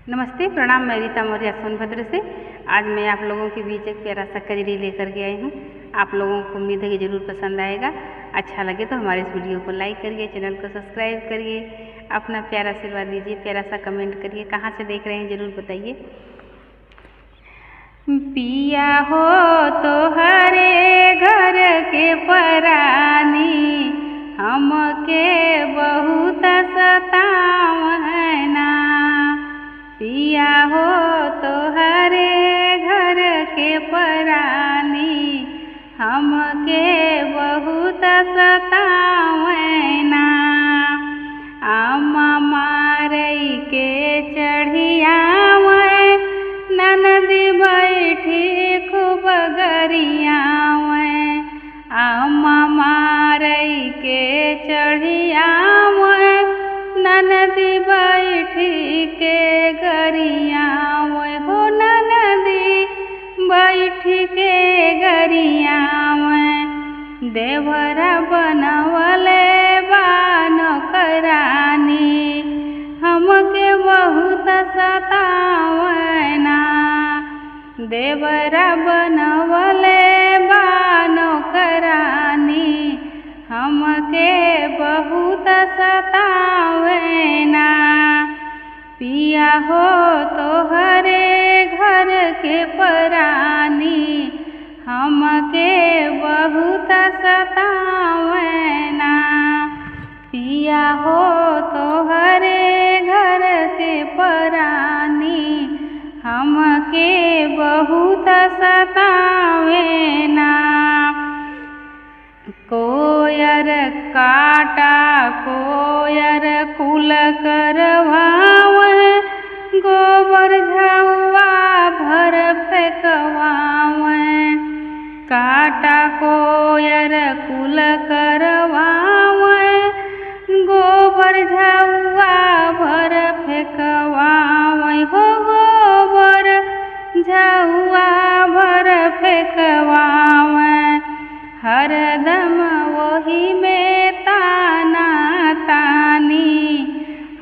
नमस्ते, प्रणाम। मैं रीता मौर्य सोनभद्र से। आज मैं आप लोगों के बीच एक प्यारा सा कजरी लेकर के आई हूँ। आप लोगों को उम्मीद है कि ज़रूर पसंद आएगा। अच्छा लगे तो हमारे इस वीडियो को लाइक करिए, चैनल को सब्सक्राइब करिए, अपना प्यारा आशीर्वाद दीजिए, प्यारा सा कमेंट करिए। कहाँ से देख रहे हैं ज़रूर बताइए। पिया हो तो हरे घर के परानी, हमके बहुत सतावना। पिया हो तो हरे घर के परानी, हमके बहुत सतावना। आमा मारई के चढ़ियावै, ननदी बैठी खूब गरियावै। आमा मारई के चढ़ियावै, ननदी बैठी के गरियावै। हो ननदी बैठी के गरियावै। देवरा बनवले बानो करानी, हमके बहुत सतावना। देवरा बनवले बानो करानी, हमके बहुत सतावना। पिया हो तो हरे घर के परानी, हमके बहुत सतावना। पिया हो तो हरे घर के परानी, हमके बहुत सतावना। कोयर काटा कोयर कुल करवावै, गोबर झउआ भर फेंकवावै। काटा कोयर कुल करवावै, गोबर झउआ भर फेंकवावै। हो गोबर झउआ भर फेंकवावै। हरदम वही में ताना तानी,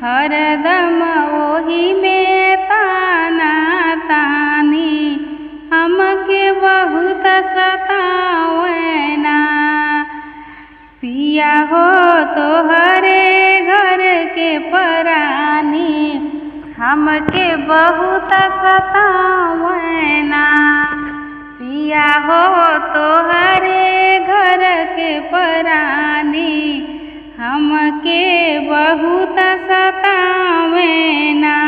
हरदम वही में ताना तानी, हमके बहुत सतावना। पिया हो तो हरे घर के परानी, हमके बहुत सतावना। पिया हो तो हरे घर के परानी, हमके बहुत सतावना।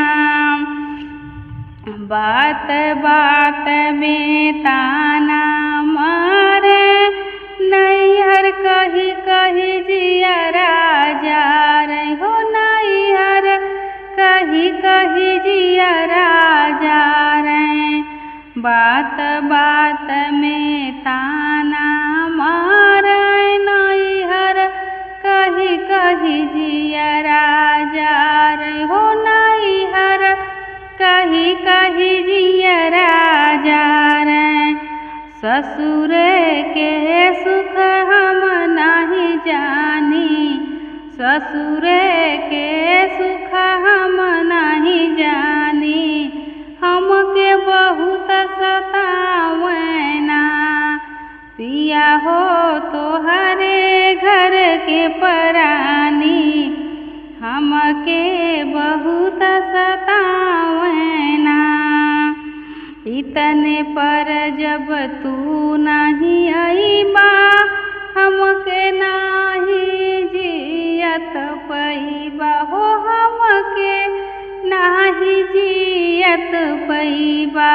बात बात में ताना मारे, नैहर कही कही जियरा जा रे। हो नैहर कही कही जियरा जा रे। बात बात में ताना मारे, नैहर कही कही जियरा जा रे। हो नैहर कही कही जियरा जा रे। ससुर के सुख हम नहीं जानी, ससुर के सुख हम नहीं जानी, हमके बहुत सतावना। पिया हो तो हरे घर के परानी, हमके बहुत सतावना। इतने पर जब तू नहीं आईबा, हमके नाही जियत पैबा। हो हमके नाही जियत पैबा।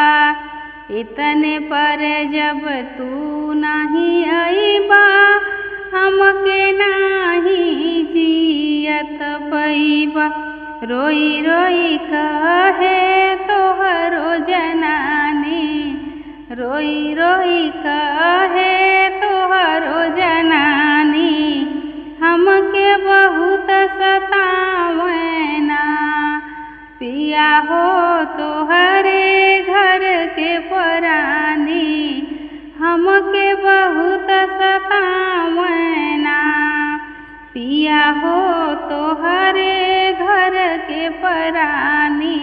इतने पर जब तू नहीं आईबा, हमके नाही जियत पैबा। रोई रोई कहे तोहरो जनानी, रोई रोई कहे तोहरो जनानी, हमके बहुत सतावना। पिया हो तो हरे घर के परानी, हमके बहुत सतावना। पिया हो तो हरे घर के परानी,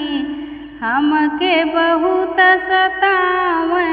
हमके बहुत सतावे